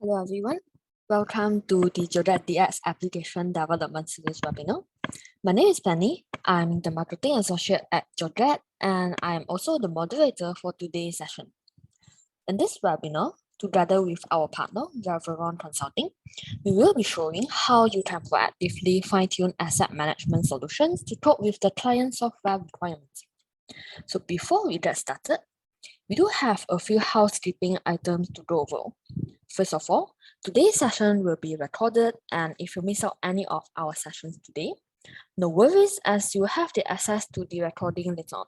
Hello everyone, welcome to the Joget DX Application Development Series webinar. My name is Penny, I'm the Marketing Associate at Joget and I am also the moderator for today's session. In this webinar, together with our partner, Reveron Consulting, we will be showing how you can proactively fine-tune asset management solutions to cope with the client software requirements. So before we get started, we do have a few housekeeping items to go over. First of all, today's session will be recorded, and if you miss out any of our sessions today, no worries, as you will have the access to the recording later on.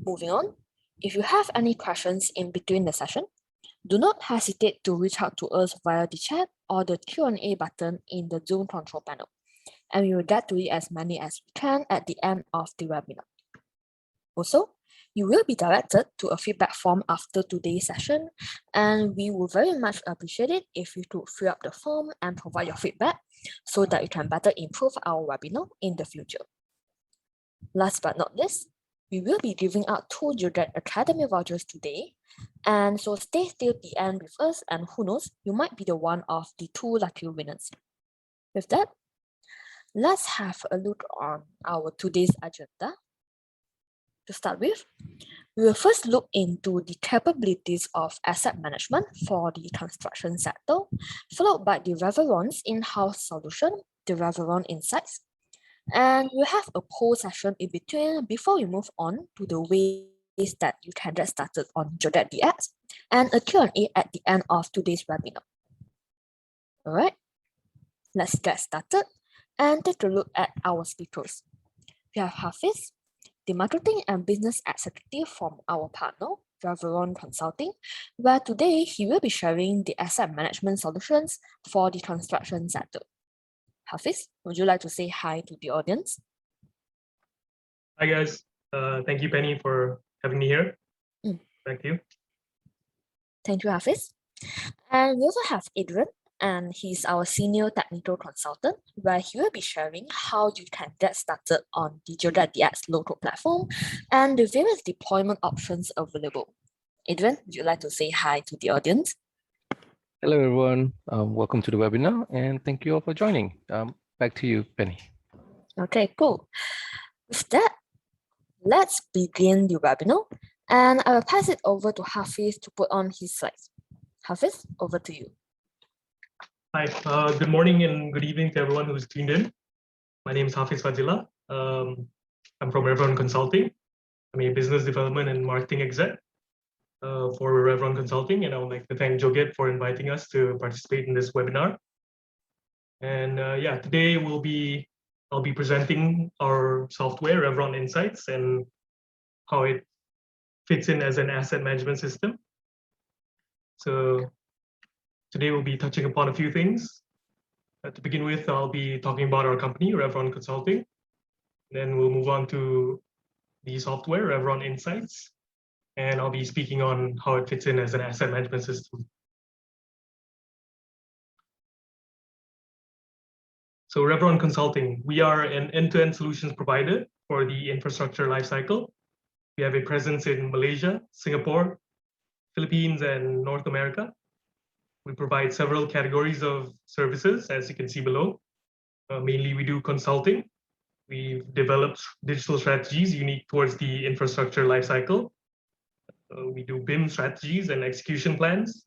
Moving on, if you have any questions in between the session, do not hesitate to reach out to us via the chat or the Q&A button in the Zoom control panel, and we will get to it as many as we can at the end of the webinar. Also, you will be directed to a feedback form after today's session, and we will very much appreciate it if you could fill up the form and provide your feedback so that we can better improve our webinar in the future. Last but not least, we will be giving out 2 Joget Academy vouchers today, and so stay till the end with us, and who knows, you might be the one of the 2 lucky winners. With that, let's have a look on our today's agenda. To start with, we will first look into the capabilities of asset management for the construction sector, followed by the Reveron's in-house solution, the Reveron Insights. And we'll have a poll session in between before we move on to the ways that you can get started on Joget DX and a Q&A at the end of today's webinar. All right, let's get started and take a look at our speakers. We have Hafiz, the Marketing and Business Executive from our partner, Reveron Consulting, where today he will be sharing the asset management solutions for the construction sector. Hafiz, would you like to say hi to the audience? Hi guys, thank you Penny for having me here. Thank you. Thank you, Hafiz. And we also have Adrian, and he's our senior technical consultant, where he will be sharing how you can get started on the Joget DX local platform and the various deployment options available. Adrian, would you like to say hi to the audience? Hello, everyone. Welcome to the webinar, and thank you all for joining. Back to you, Penny. Okay, cool. With that, let's begin the webinar, and I will pass it over to Hafiz to put on his slides. Hafiz, over to you. Hi, good morning and good evening to everyone who's tuned in. My name is Hafiz Fazila. I'm from Reveron Consulting. I'm a business development and marketing exec for Reveron Consulting, and I would like to thank Joget for inviting us to participate in this webinar. And yeah, today I'll be presenting our software, Reveron Insights, and how it fits in as an asset management system. So today we'll be touching upon a few things. To begin with, I'll be talking about our company, Reveron Consulting. Then we'll move on to the software, Reveron Insights, and I'll be speaking on how it fits in as an asset management system. So Reveron Consulting, we are an end-to-end solutions provider for the infrastructure lifecycle. We have a presence in Malaysia, Singapore, Philippines, and North America. We provide several categories of services, as you can see below. Mainly, we do consulting. We've developed digital strategies unique towards the infrastructure lifecycle. We do BIM strategies and execution plans,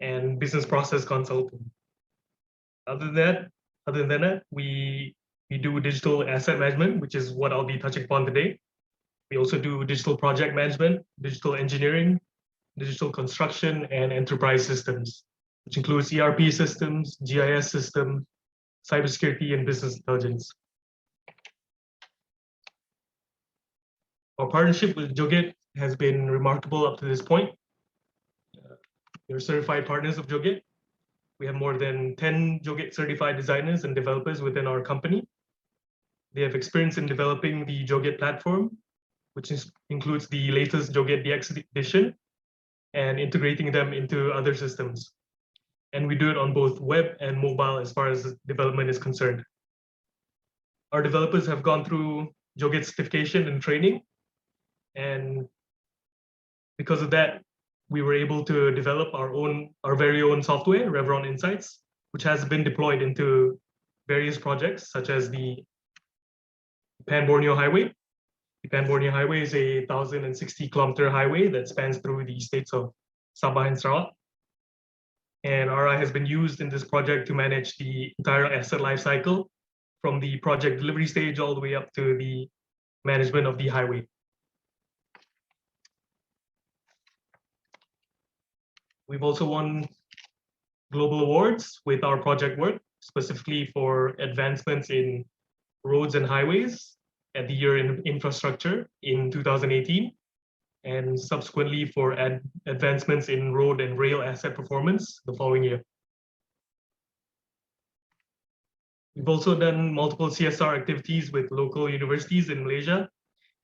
and business process consulting. Other than that, we do digital asset management, which is what I'll be touching upon today. We also do digital project management, digital engineering, digital construction, and enterprise systems, which includes ERP systems, GIS systems, cybersecurity, and business intelligence. Our partnership with Joget has been remarkable up to this point. We're certified partners of Joget. We have more than 10 Joget certified designers and developers within our company. They have experience in developing the Joget platform, which includes the latest Joget DX edition, and integrating them into other systems. And we do it on both web and mobile as far as development is concerned. Our developers have gone through Joget certification and training, and because of that, we were able to develop our very own software, Reveron Insights, which has been deployed into various projects such as the Pan-Borneo Highway. The Pan-Borneo Highway is a 1,060-kilometer highway that spans through the states of Sabah and Sarawak. And RI has been used in this project to manage the entire asset lifecycle from the project delivery stage all the way up to the management of the highway. We've also won global awards with our project work, specifically for advancements in roads and highways at the Year in Infrastructure in 2018, and subsequently for advancements in road and rail asset performance the following year. We've also done multiple CSR activities with local universities in Malaysia,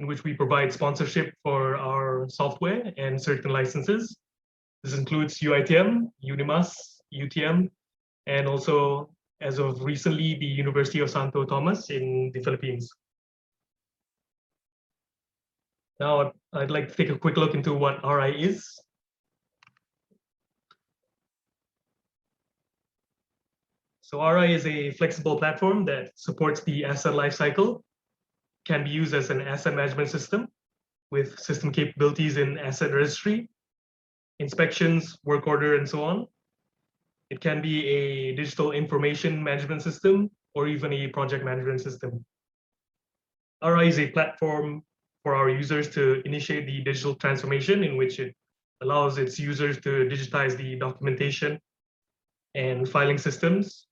in which we provide sponsorship for our software and certain licenses. This includes UITM, UNIMAS, UTM, and also, as of recently, the University of Santo Tomas in the Philippines. Now, I'd like to take a quick look into what RI is. So RI is a flexible platform that supports the asset lifecycle, can be used as an asset management system with system capabilities in asset registry, inspections, work order, and so on. It can be a digital information management system or even a project management system. RI is a platform for our users to initiate the digital transformation, in which it allows its users to digitize the documentation and filing systems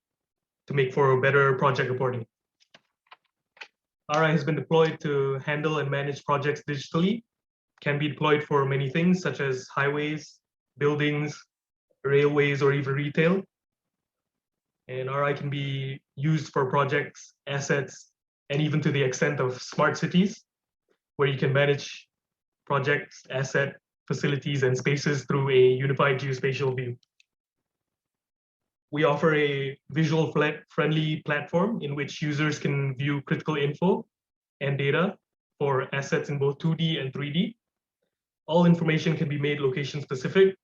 to make for better project reporting. RI has been deployed to handle and manage projects digitally, can be deployed for many things such as highways, buildings, railways, or even retail. And RI can be used for projects, assets, and even to the extent of smart cities, where you can manage projects, asset, facilities, and spaces through a unified geospatial view. We offer a visual-friendly platform in which users can view critical info and data for assets in both 2D and 3D. All information can be made location-specific.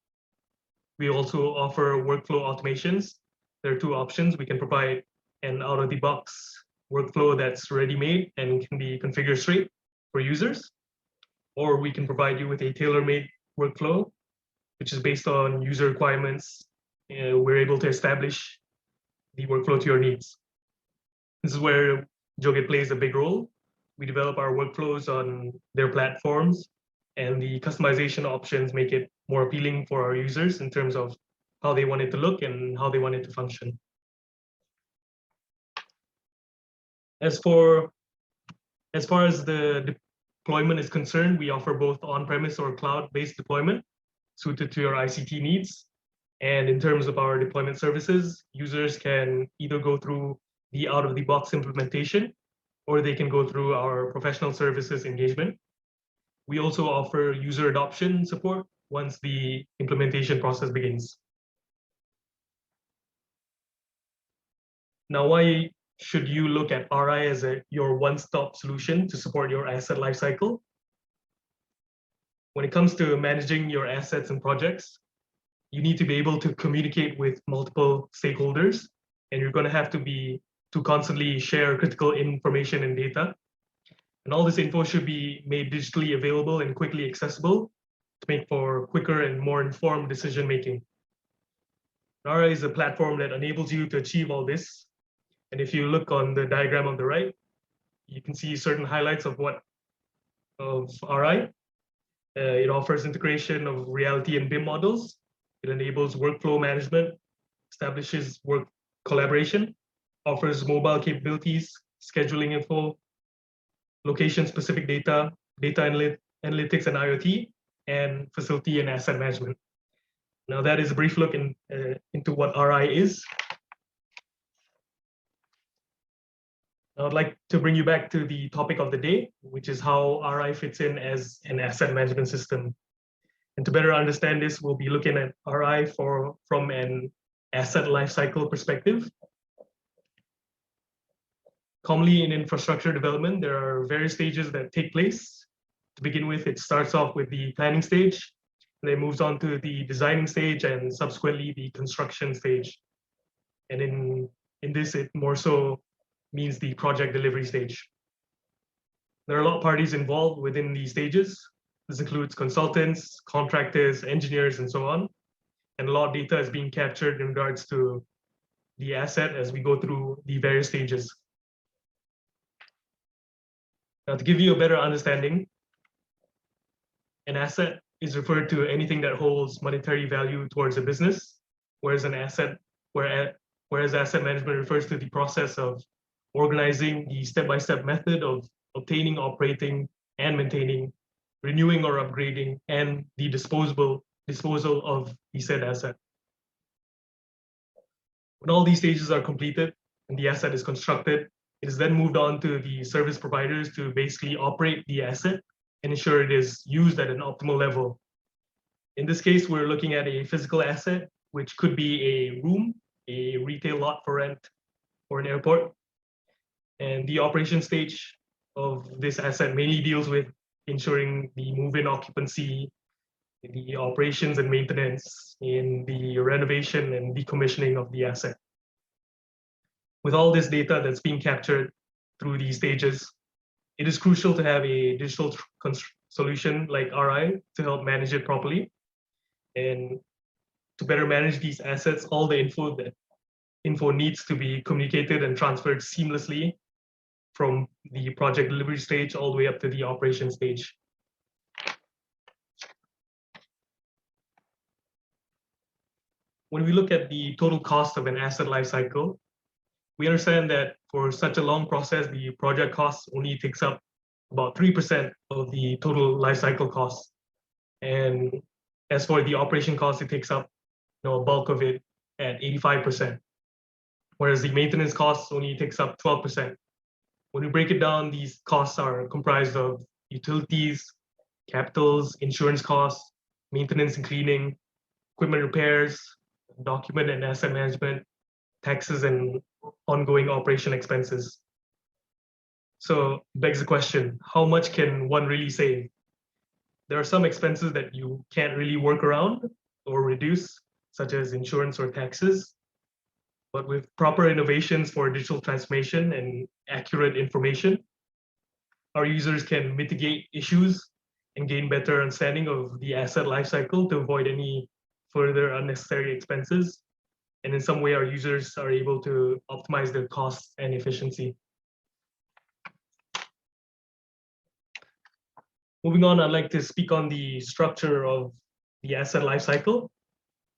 We also offer workflow automations. There are two options. We can provide an out-of-the-box workflow that's ready-made and can be configured straight for users, or we can provide you with a tailor-made workflow, which is based on user requirements. We're able to establish the workflow to your needs. This is where Joget plays a big role. We develop our workflows on their platforms, and the customization options make it more appealing for our users in terms of how they want it to look and how they want it to function. As far as the deployment is concerned, we offer both on-premise or cloud-based deployment suited to your ICT needs. And in terms of our deployment services, users can either go through the out-of-the-box implementation, or they can go through our professional services engagement. We also offer user adoption support once the implementation process begins. Now, why should you look at RI as your one-stop solution to support your asset lifecycle? When it comes to managing your assets and projects, you need to be able to communicate with multiple stakeholders, and you're going to have to constantly share critical information and data. And all this info should be made digitally available and quickly accessible to make for quicker and more informed decision-making. RI is a platform that enables you to achieve all this. And if you look on the diagram on the right, you can see certain highlights of RI. It offers integration of reality and BIM models. It enables workflow management, establishes work collaboration, offers mobile capabilities, scheduling info, location-specific data, data analytics and IoT, and facility and asset management. Now that is a brief look into what RI is. Now I'd like to bring you back to the topic of the day, which is how RI fits in as an asset management system. And to better understand this, we'll be looking at RI from an asset lifecycle perspective. Commonly in infrastructure development, there are various stages that take place. To begin with, it starts off with the planning stage. And it moves on to the designing stage and subsequently the construction stage. And in this, it more so means the project delivery stage. There are a lot of parties involved within these stages. This includes consultants, contractors, engineers, and so on. And a lot of data is being captured in regards to the asset as we go through the various stages. Now, to give you a better understanding, an asset is referred to anything that holds monetary value towards a business, whereas asset management refers to the process of organizing the step-by-step method of obtaining, operating, and maintaining, renewing or upgrading, and the disposal of the said asset. When all these stages are completed and the asset is constructed, it is then moved on to the service providers to basically operate the asset and ensure it is used at an optimal level. In this case, we're looking at a physical asset, which could be a room, a retail lot for rent, or an airport. And the operation stage of this asset mainly deals with ensuring the move-in occupancy, the operations and maintenance, in the renovation and decommissioning of the asset. With all this data that's being captured through these stages, it is crucial to have a digital solution like RI to help manage it properly. And to better manage these assets, all the info needs to be communicated and transferred seamlessly from the project delivery stage all the way up to the operation stage. When we look at the total cost of an asset lifecycle, we understand that for such a long process, the project cost only takes up about 3% of the total lifecycle cost. And as for the operation cost, it takes up a bulk of it at 85%, whereas the maintenance costs only takes up 12%. When we break it down, these costs are comprised of utilities, capitals, insurance costs, maintenance and cleaning, equipment repairs, document and asset management, taxes, and ongoing operation expenses. So begs the question, how much can one really save? There are some expenses that you can't really work around or reduce, such as insurance or taxes. But with proper innovations for digital transformation and accurate information, our users can mitigate issues and gain better understanding of the asset lifecycle to avoid any further unnecessary expenses. And in some way, our users are able to optimize their costs and efficiency. Moving on, I'd like to speak on the structure of the asset lifecycle.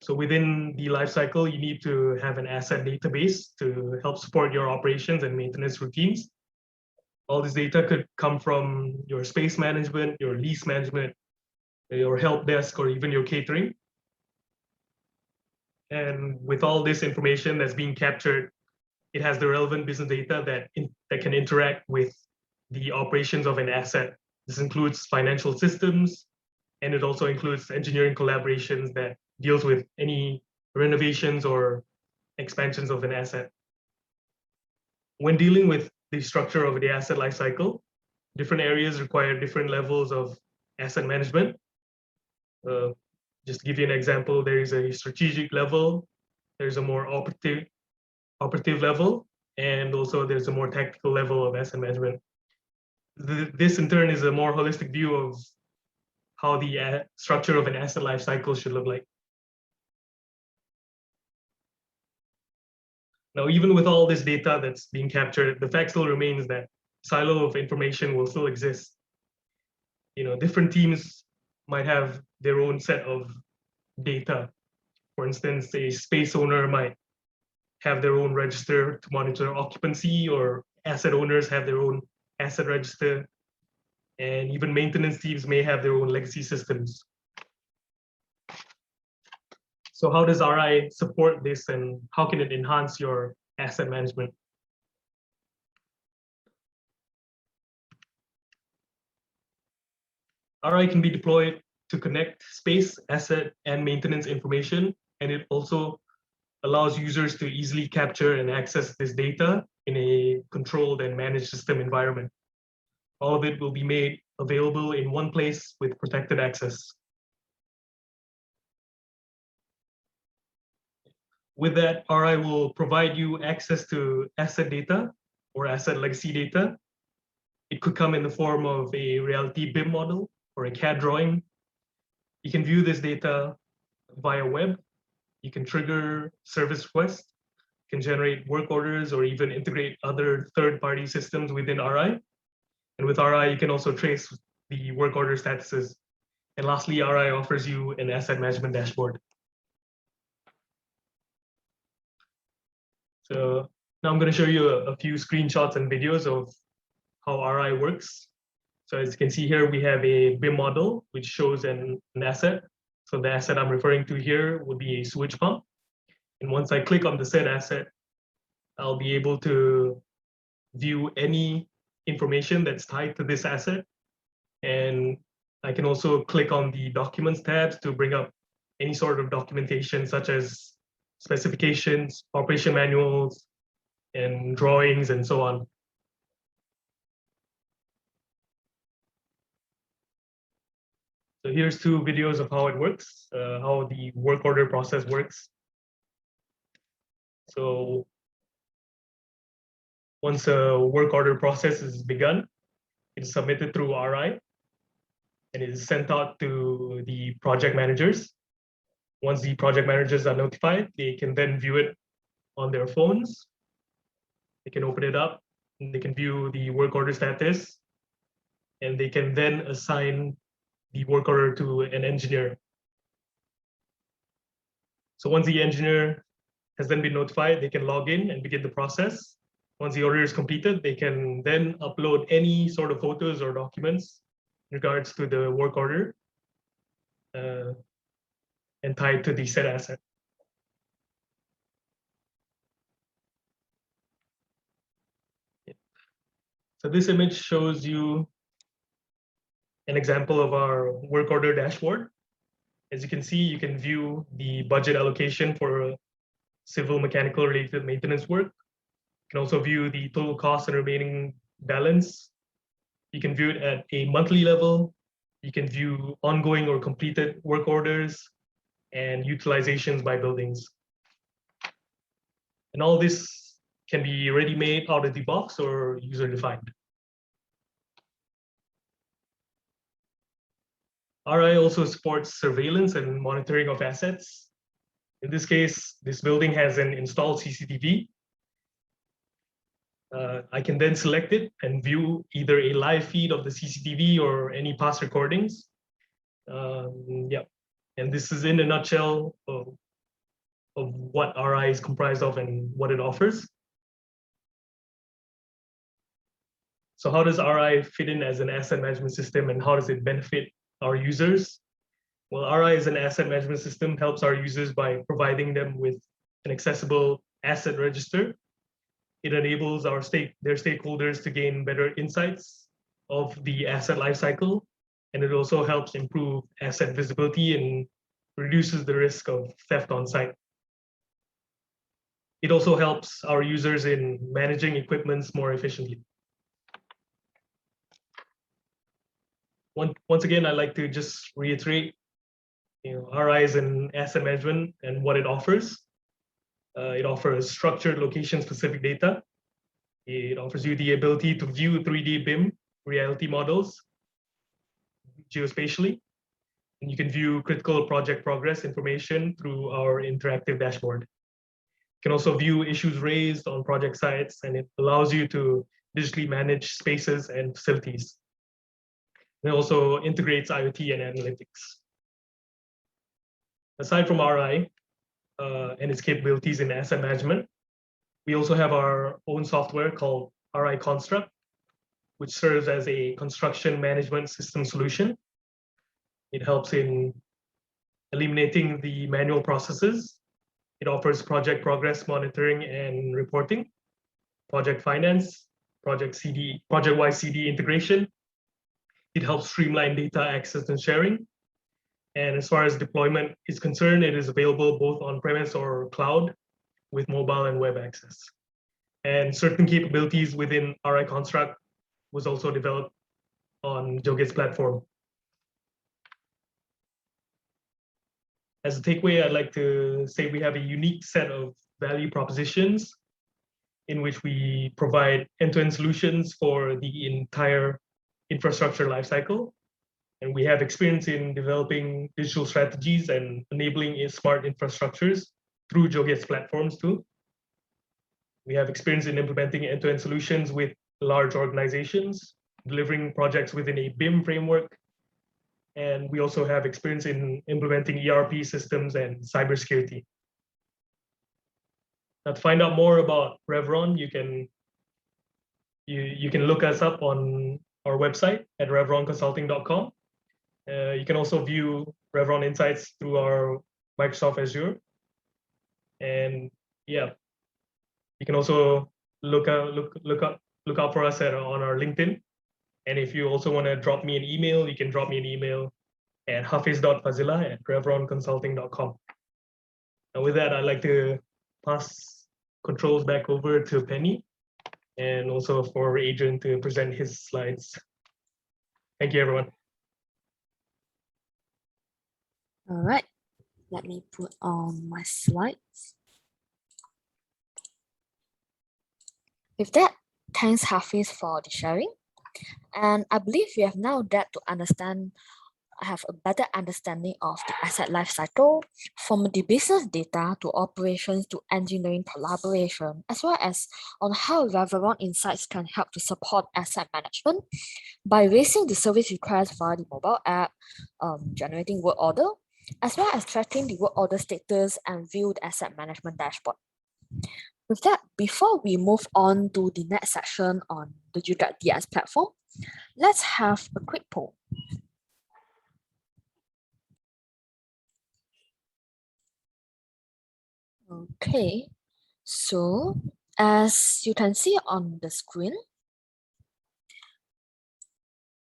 So within the lifecycle, you need to have an asset database to help support your operations and maintenance routines. All this data could come from your space management, your lease management, your help desk, or even your catering. And with all this information that's being captured, it has the relevant business data that can interact with the operations of an asset. This includes financial systems, and it also includes engineering collaborations that deals with any renovations or expansions of an asset. When dealing with the structure of the asset lifecycle, different areas require different levels of asset management. Just to give you an example, there is a strategic level, there's a more operative level, and also there's a more tactical level of asset management. This in turn is a more holistic view of how the structure of an asset lifecycle should look like. Now, even with all this data that's being captured, the fact still remains that silo of information will still exist. Different teams might have their own set of data. For instance, a space owner might have their own register to monitor occupancy, or asset owners have their own asset register, and even maintenance teams may have their own legacy systems. So how does RI support this, and how can it enhance your asset management? RI can be deployed to connect space, asset, and maintenance information, and it also allows users to easily capture and access this data in a controlled and managed system environment. All of it will be made available in one place with protected access. With that, RI will provide you access to asset data or asset legacy data. It could come in the form of a reality BIM model or a CAD drawing. You can view this data via web. You can trigger service requests, can generate work orders, or even integrate other third-party systems within RI. And with RI, you can also trace the work order statuses. And lastly, RI offers you an asset management dashboard. So now I'm going to show you a few screenshots and videos of how RI works. So as you can see here, we have a BIM model, which shows an asset. So the asset I'm referring to here would be a sewage pump. And once I click on the said asset, I'll be able to view any information that's tied to this asset. And I can also click on the documents tabs to bring up any sort of documentation, such as specifications, operation manuals, and drawings, and so on. So here's two videos of how it works, how the work order process works. So once a work order process is begun, it is submitted through RI and it is sent out to the project managers. Once the project managers are notified, they can then view it on their phones. They can open it up and they can view the work order status, and they can then assign the work order to an engineer. So once the engineer has then been notified, they can log in and begin the process. Once the order is completed, they can then upload any sort of photos or documents in regards to the work order and tie it to the said asset. So this image shows you an example of our work order dashboard. As you can see, you can view the budget allocation for civil mechanical related maintenance work. You can also view the total cost and remaining balance. You can view it at a monthly level. You can view ongoing or completed work orders and utilizations by buildings. And all this can be ready-made out of the box or user-defined. RI also supports surveillance and monitoring of assets. In this case, this building has an installed CCTV. I can then select it and view either a live feed of the CCTV or any past recordings. Yeah, and this is in a nutshell of what RI is comprised of and what it offers. So how does RI fit in as an asset management system, and how does it benefit our users? Well, RI as an asset management system helps our users by providing them with an accessible asset register. It enables their stakeholders to gain better insights of the asset lifecycle, and it also helps improve asset visibility and reduces the risk of theft on site. It also helps our users in managing equipment more efficiently. Once again, I'd like to just reiterate, RI is an asset management and what it offers. It offers structured location-specific data. It offers you the ability to view 3D BIM reality models geospatially. And you can view critical project progress information through our interactive dashboard. You can also view issues raised on project sites, and it allows you to digitally manage spaces and facilities. It also integrates IoT and analytics. Aside from RI and its capabilities in asset management, we also have our own software called RI Construct, which serves as a construction management system solution. It helps in eliminating the manual processes. It offers project progress monitoring and reporting, project finance, project-wide CD integration. It helps streamline data access and sharing. And as far as deployment is concerned, it is available both on-premise or cloud with mobile and web access. And certain capabilities within RI Construct was also developed on Joget's platform. As a takeaway, I'd like to say we have a unique set of value propositions in which we provide end-to-end solutions for the entire infrastructure lifecycle. And we have experience in developing digital strategies and enabling smart infrastructures through Joget's platforms too. We have experience in implementing end-to-end solutions with large organizations, delivering projects within a BIM framework. And we also have experience in implementing ERP systems and cybersecurity. Now, to find out more about Reveron, you can look us up on our website at reveronconsulting.com. You can also view Reveron Insights through our Microsoft Azure. And yeah, you can also look out for us on our LinkedIn. And if you also want to drop me an email, you can drop me an email at hafiz.fazila@reveronconsulting.com. And with that, I'd like to pass controls back over to Penny and also for Adrian to present his slides. Thank you, everyone. All right, let me put on my slides. With that, thanks Hafiz for the sharing. And I believe we have now get to have a better understanding of the asset lifecycle, from the business data to operations to engineering collaboration, as well as on how Reveron Insights can help to support asset management by raising the service requests via the mobile app, generating work order, as well as tracking the work order status and view the asset management dashboard. With that, before we move on to the next section on the Joget DX platform, let's have a quick poll. Okay, so as you can see on the screen,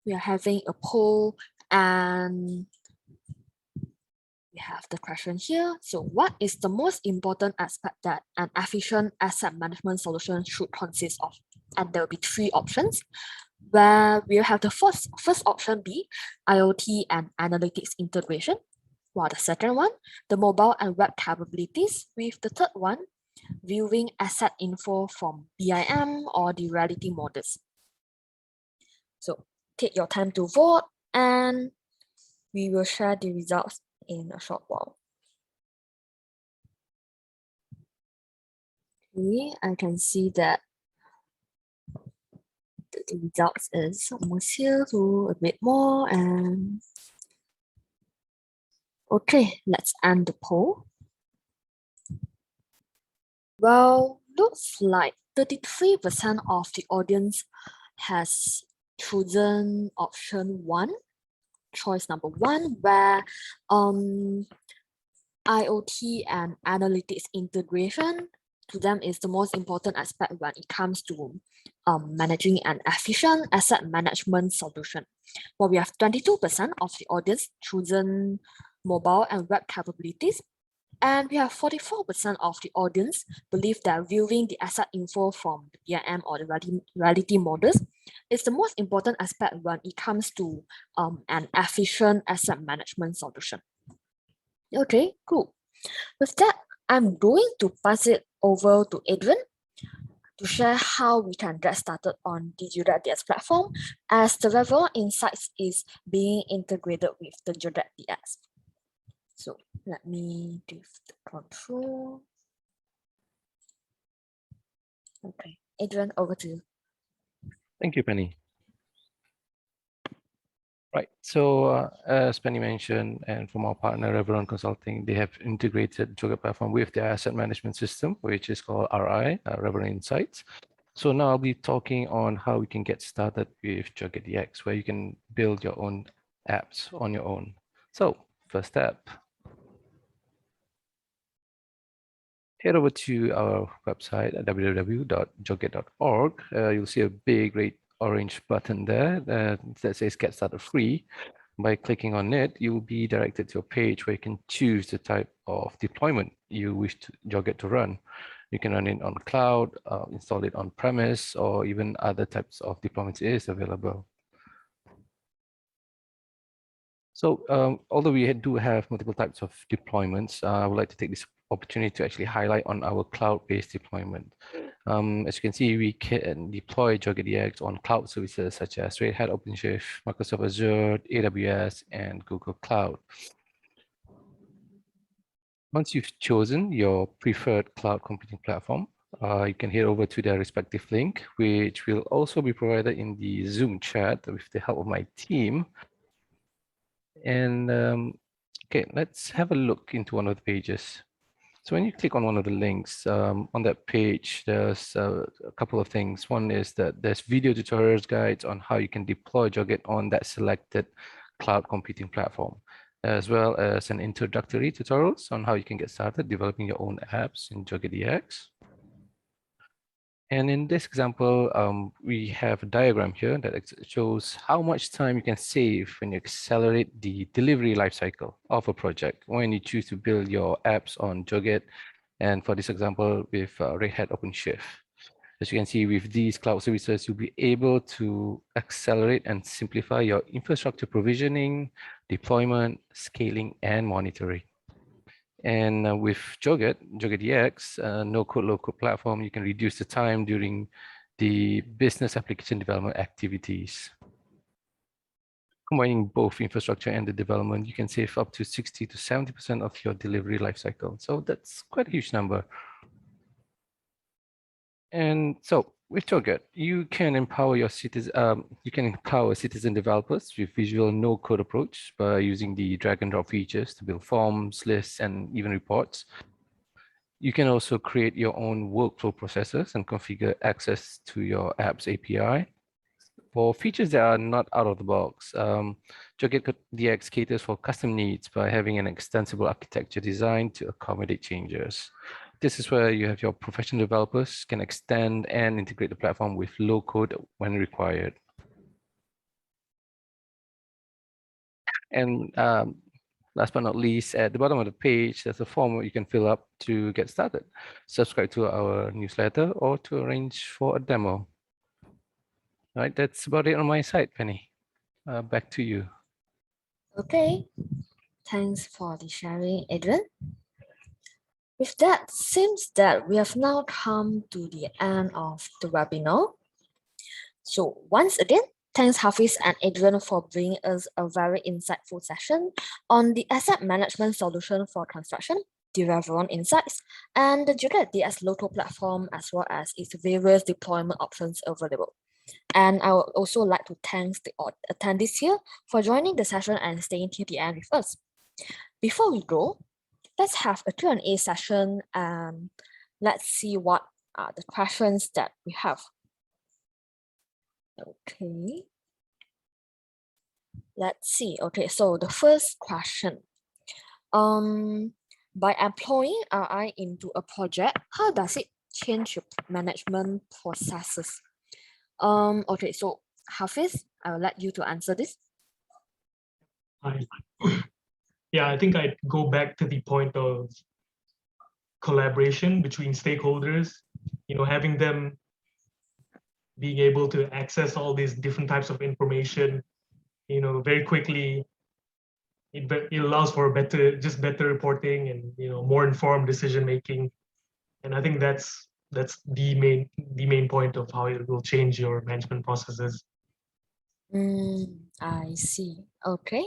we are having a poll and we have the question here. So what is the most important aspect that an efficient asset management solution should consist of? And there will be 3 options, where we'll have the first option be IoT and analytics integration, while the second one, the mobile and web capabilities, with the third one, viewing asset info from BIM or the reality models. So take your time to vote and we will share the results in a short while. Okay, I can see that the results is almost here, so a bit more, and okay, let's end the poll. Well, looks like 33% of the audience has chosen option 1, choice number 1, where IoT and analytics integration to them is the most important aspect when it comes to managing an efficient asset management solution. Well, we have 22% of the audience chosen mobile and web capabilities, and we have 44% of the audience believe that viewing the asset info from the BIM or the reality models is the most important aspect when it comes to an efficient asset management solution. Okay, cool. With that, I'm going to pass it over to Adrian to share how we can get started on the Joget DX platform, as the Reveron Insights is being integrated with the Joget DX. So let me give the control. Okay, Adrian, over to you. Thank you, Penny. Right, so as Penny mentioned, and from our partner Reveron Consulting, they have integrated Joget platform with their asset management system, which is called RI, Reveron Insights. So now I'll be talking on how we can get started with Joget DX, where you can build your own apps on your own. So first step, head over to our website at www.joget.org. You'll see a big red orange button there that says Get Started Free. By clicking on it, you will be directed to a page where you can choose the type of deployment you wish Joget to run. You can run it on cloud, install it on premise, or even other types of deployments is available. So although we do have multiple types of deployments, I would like to take this opportunity to actually highlight on our cloud-based deployment. As you can see, we can deploy Joget DX on cloud services such as Red Hat OpenShift, Microsoft Azure, AWS, and Google Cloud. Once you've chosen your preferred cloud computing platform, you can head over to their respective link, which will also be provided in the Zoom chat with the help of my team. And okay, let's have a look into one of the pages. So when you click on one of the links on that page, there's a couple of things. One is that there's video tutorials guides on how you can deploy Joget on that selected cloud computing platform, as well as an introductory tutorials on how you can get started developing your own apps in Joget DX. And in this example, we have a diagram here that shows how much time you can save when you accelerate the delivery lifecycle of a project when you choose to build your apps on Joget. And for this example, with Red Hat OpenShift. As you can see, with these cloud services, you'll be able to accelerate and simplify your infrastructure provisioning, deployment, scaling, and monitoring. And with Joget DX, no-code, low-code platform, you can reduce the time during the business application development activities. Combining both infrastructure and the development, you can save up to 60 to 70% of your delivery lifecycle. So that's quite a huge number. And so with Joget, you can empower your citizen developers with visual no-code approach by using the drag and drop features to build forms, lists, and even reports. You can also create your own workflow processes and configure access to your app's API. For features that are not out of the box, Joget DX caters for custom needs by having an extensible architecture designed to accommodate changes. This is where you have your professional developers can extend and integrate the platform with low code when required. And last but not least, at the bottom of the page, there's a form you can fill up to get started. Subscribe to our newsletter or to arrange for a demo. All right, that's about it on my side, Penny. Back to you. Okay, thanks for the sharing, Adrian. With that, seems that we have now come to the end of the webinar. So once again, thanks Hafiz and Adrian for bringing us a very insightful session on the asset management solution for construction, the Reveron Insights, and the Joget DX Loto platform, as well as its various deployment options available. And I would also like to thank the attendees here for joining the session and staying till the end with us. Before we go, let's have a Q&A session and let's see what are the questions that we have. Okay. Let's see. Okay, so the first question. By employing RI into a project, how does it change your management processes? Okay, so Hafiz, I will let you to answer this. Hi. Yeah, I think I'd go back to the point of collaboration between stakeholders, having them being able to access all these different types of information, very quickly. It allows for better reporting and more informed decision making. And I think that's the main point of how it will change your management processes. I see. Okay.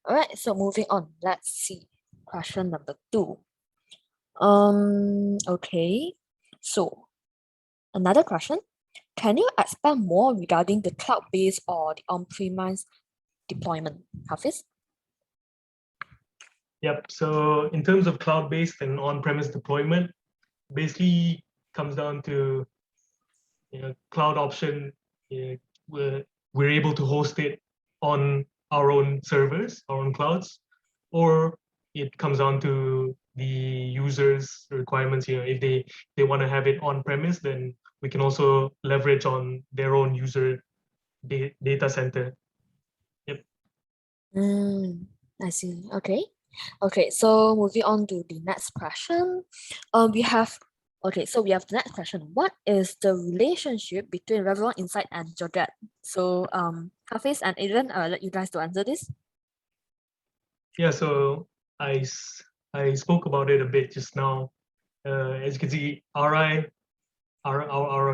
All right. So moving on. Let's see. Question number 2. Okay. So another question. Can you expand more regarding the cloud-based or the on-premise deployment, Hafiz? Yep. So in terms of cloud-based and on-premise deployment, basically comes down to cloud option. We're able to host it on our own servers, our own clouds, or it comes down to the users' requirements. If they want to have it on premise, then we can also leverage on their own user data center. Yep. I see. Okay. Okay. So moving on to the next question. We have the next question. What is the relationship between Reveron Insight and Joget? So Hafiz and Adrian, I'll let you guys to answer this. Yeah, so I spoke about it a bit just now. As you can see, our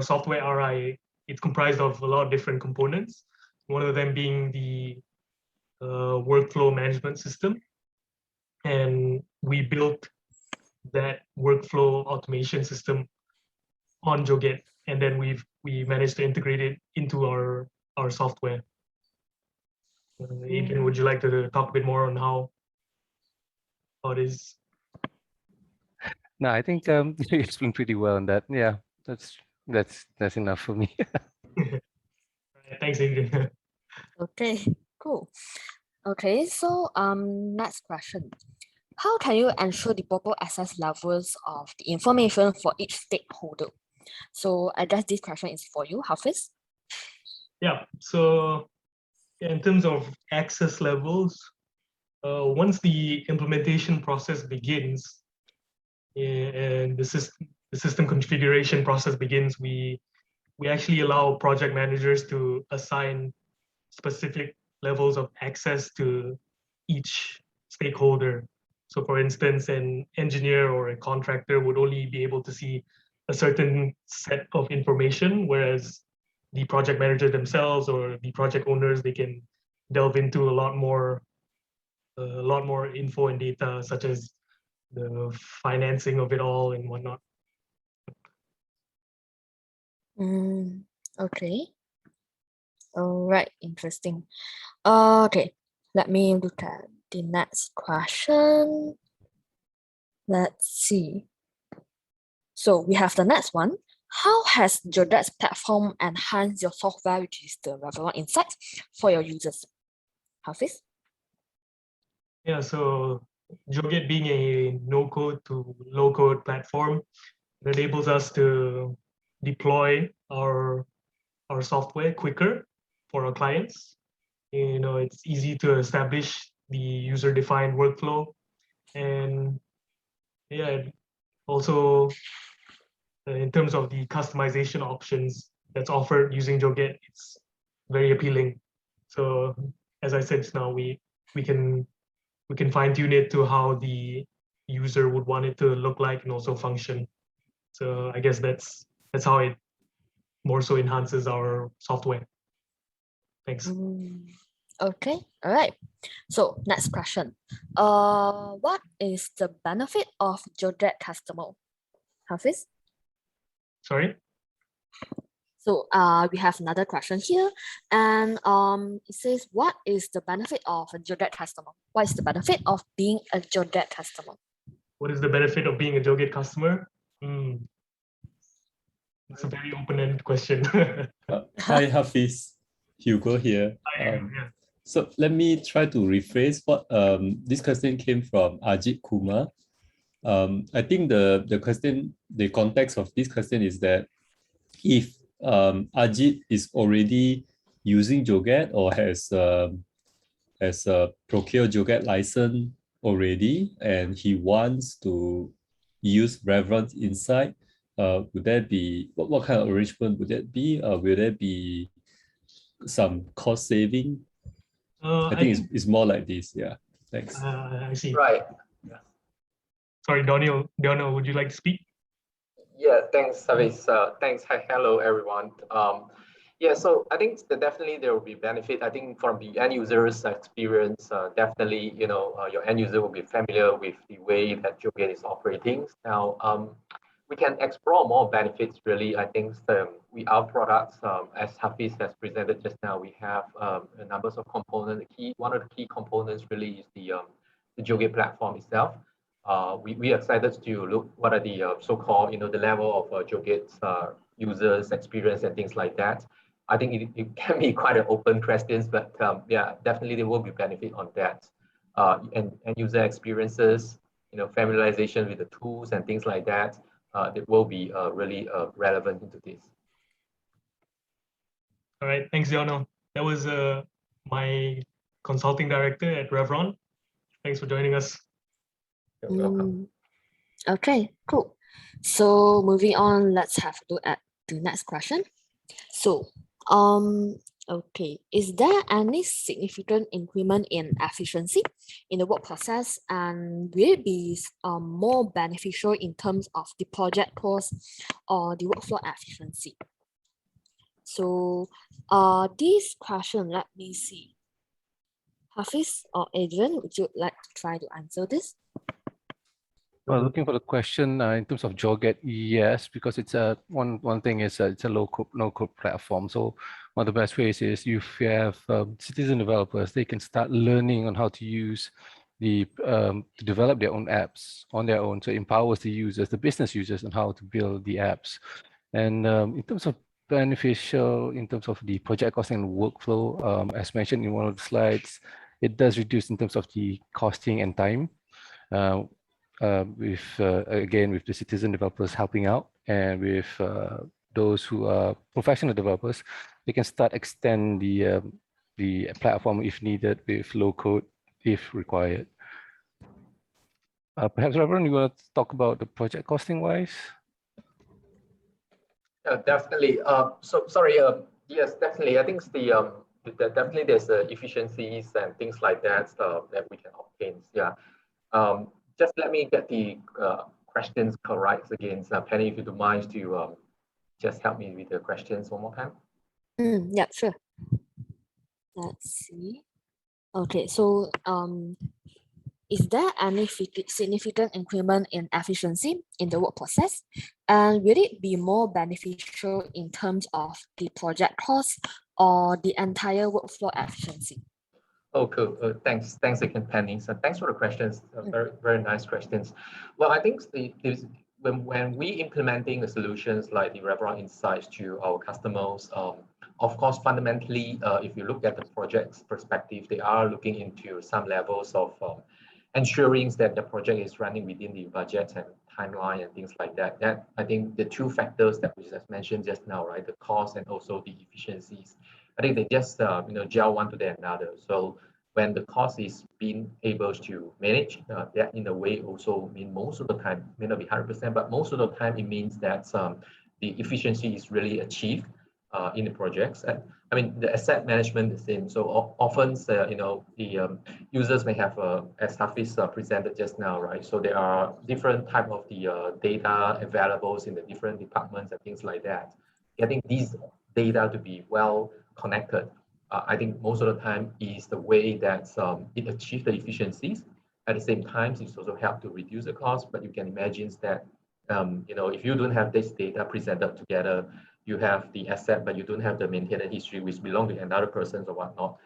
software RI, it's comprised of a lot of different components. One of them being the workflow management system. And we built that workflow automation system on Joget, and then we managed to integrate it into our software. Adrian, would you like to talk a bit more on how it is? No, I think you explained pretty well on that. Yeah, that's enough for me. Thanks, Adrian. Okay, cool. Okay, so next question. How can you ensure the proper access levels of the information for each stakeholder? So I guess this question is for you, Hafiz. Yeah, so in terms of access levels, once the implementation process begins and the system configuration process begins, we actually allow project managers to assign specific levels of access to each stakeholder. So for instance, an engineer or a contractor would only be able to see a certain set of information, whereas the project manager themselves or the project owners, they can delve into a lot more info and data, such as the financing of it all and whatnot. Okay. All right, interesting. Okay, let me look at the next question. Let's see. So we have the next one. How has Joget's platform enhanced your software, which is the Reveron Insights, for your users? Hafiz? Yeah, so Joget being a no-code to low-code platform, it enables us to deploy our software quicker for our clients. You know, it's easy to establish the user-defined workflow, and yeah, also in terms of the customization options that's offered using Joget, it's very appealing. So as I said just now, we can fine tune it to how the user would want it to look like and also function. So I guess that's how it more so enhances our software. Thanks. Okay, all right. So next question. What is the benefit of Joget customer? Hafiz? Sorry? So we have another question here, and it says, what is the benefit of a Joget customer? What is the benefit of being a Joget customer? What is the benefit of being a Joget customer? It's a very open-ended question. Hi, Hafiz. Hugo here. Yeah. So let me try to rephrase what this question came from Ajit Kumar. I think the question, the context of this question is that if Ajit is already using Joget or has procured Joget license already and he wants to use Reveron Insight, would there be what kind of arrangement would that be? Will there be some cost saving? I think it's more like this. Yeah. Thanks. I see. Right. Sorry, Daniel, would you like to speak? Yeah, thanks, Hafiz. Thanks. Hi, hello, everyone. Yeah, so I think that definitely there will be benefit. I think from the end user's experience, definitely, your end user will be familiar with the way that Joget is operating. Now, we can explore more benefits, really. I think our products, as Hafiz has presented just now, we have a number of components. One of the key components really is the Joget platform itself. We are excited to look what are the so-called, the level of Joget's users experience and things like that. I think it can be quite an open questions, but yeah, definitely there will be benefit on that. And user experiences, familiarization with the tools and things like that, that will be really relevant into this. All right, thanks, Diano. That was my consulting director at Reveron. Thanks for joining us. You're welcome. Okay, cool. So moving on, let's have a look at the next question. So Okay, is there any significant increment in efficiency in the work process, and will it be more beneficial in terms of the project cost or the workflow efficiency? So this question, let me see. Hafiz or Adrian, would you like to try to answer this? Well, looking for the question in terms of Joget, yes, because it's a one thing is it's a low code, no code platform. So one of the best ways is if you have citizen developers, they can start learning on how to use to develop their own apps on their own. So it empowers the users, the business users, on how to build the apps. And in terms of beneficial, in terms of the project costing and workflow, as mentioned in one of the slides, it does reduce in terms of the costing and time. Again, with the citizen developers helping out, and with those who are professional developers, they can start extend the platform if needed with low code if required. Perhaps Reveron, you want to talk about the project costing wise? Definitely. So sorry. Yes, definitely. I think it's definitely there's efficiencies and things like that that we can obtain. Yeah. Just let me get the questions correct again. Penny, if you don't mind to just help me with the questions one more time. Yeah, sure. Let's see. Okay, so is there any significant increment in efficiency in the work process? And will it be more beneficial in terms of the project cost or the entire workflow efficiency? Oh, cool. Thanks again, Penny. So thanks for the questions. Very nice questions. Well, I think when we implementing the solutions like the Reveron Insights to our customers, of course, fundamentally, if you look at the project's perspective, they are looking into some levels of ensuring that the project is running within the budget and timeline and things like that. That I think the two factors that we just mentioned just now, right, the cost and also the efficiencies, I think they just gel one to the another. So when the cost is being able to manage, that in a way also mean most of the time, may not be 100%, but most of the time it means that the efficiency is really achieved in the projects. And I mean, the asset management is the same. So often, the users may have, as Hafiz presented just now, right? So there are different type of the data available in the different departments and things like that. Getting these data to be well connected, I think most of the time is the way that it achieves the efficiencies. At the same time, it's also helped to reduce the cost. But you can imagine that if you don't have this data presented together, you have the asset, but you don't have the maintenance history, which belong to another person or whatnot.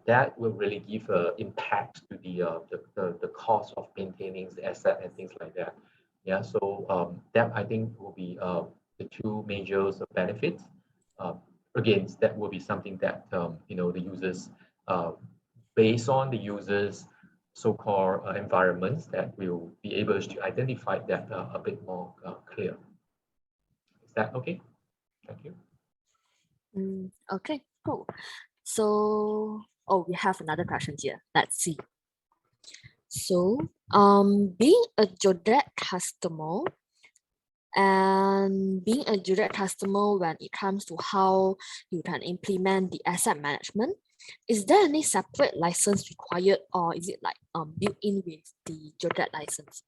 That will really give an impact to the cost of maintaining the asset and things like that. Yeah, so that I think will be the two major benefits. Again, that will be something that the users, based on the users' so-called environments, that will be able to identify that a bit more clear. Is that okay? Thank you. Okay, cool. So, we have another question here. Let's see. So, being a Joget customer, and being a Joget customer when it comes to how you can implement the asset management, is there any separate license required, or is it like built in with the Joget license?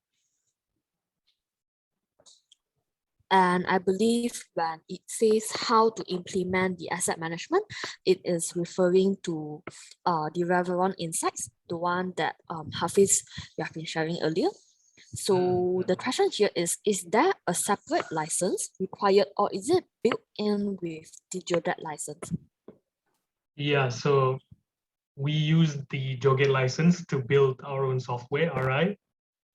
And I believe when it says how to implement the asset management, it is referring to the Reveron Insights, the one that Hafiz, you have been sharing earlier. So the question here is there a separate license required, or is it built in with the Joget license? Yeah, so we use the Joget license to build our own software, RI.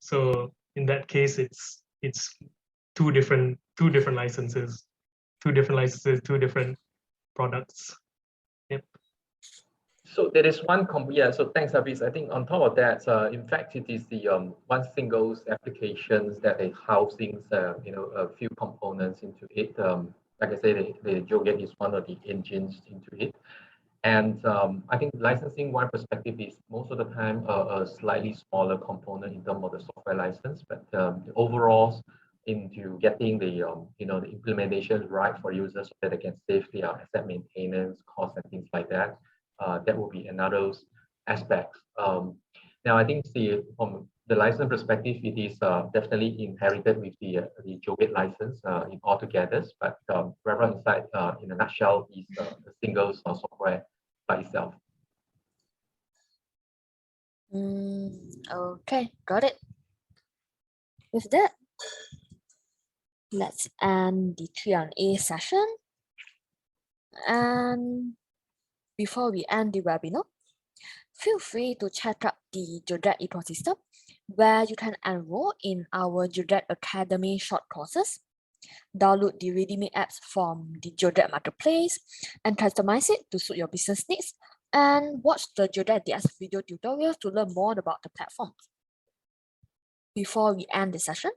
So in that case, it's two different licenses, two different products. Yep. So there is one, so thanks, Hafiz. I think on top of that, in fact, it is the one single applications that is housing, a few components into it. Like I said, the Joget is one of the engines into it. And I think licensing one perspective is most of the time a slightly smaller component in terms of the software license, but overall, into getting the the implementation right for users so that they can save their asset maintenance costs and things like that. That will be another aspect. Now, I think from the license perspective, it is definitely inherited with the Joget license in altogether. But Reveron Insights, in a nutshell, is a single software by itself. Okay, got it. With that, let's end the Q&A session. And before we end the webinar, feel free to check out the Joget Ecosystem, where you can enroll in our Joget Academy short courses, download the ready-made apps from the Joget Marketplace, and customize it to suit your business needs, and watch the Joget DX video tutorials to learn more about the platform. Before we end the session,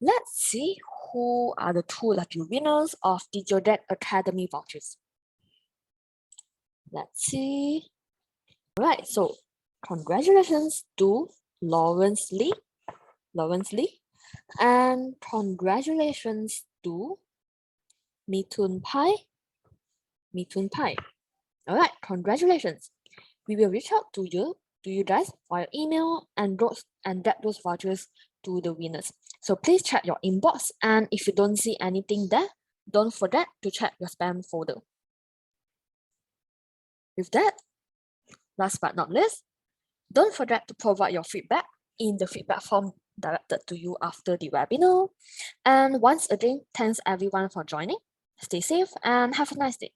let's see who are the 2 lucky winners of the Joget Academy vouchers. Let's see. All right, so congratulations to Lawrence Lee, and congratulations to Mitun Pai. All right, congratulations. We will reach out to you guys via email and get those vouchers to the winners. So please check your inbox, and if you don't see anything there, don't forget to check your spam folder. With that, last but not least, don't forget to provide your feedback in the feedback form directed to you after the webinar. And once again, thanks everyone for joining. Stay safe and have a nice day.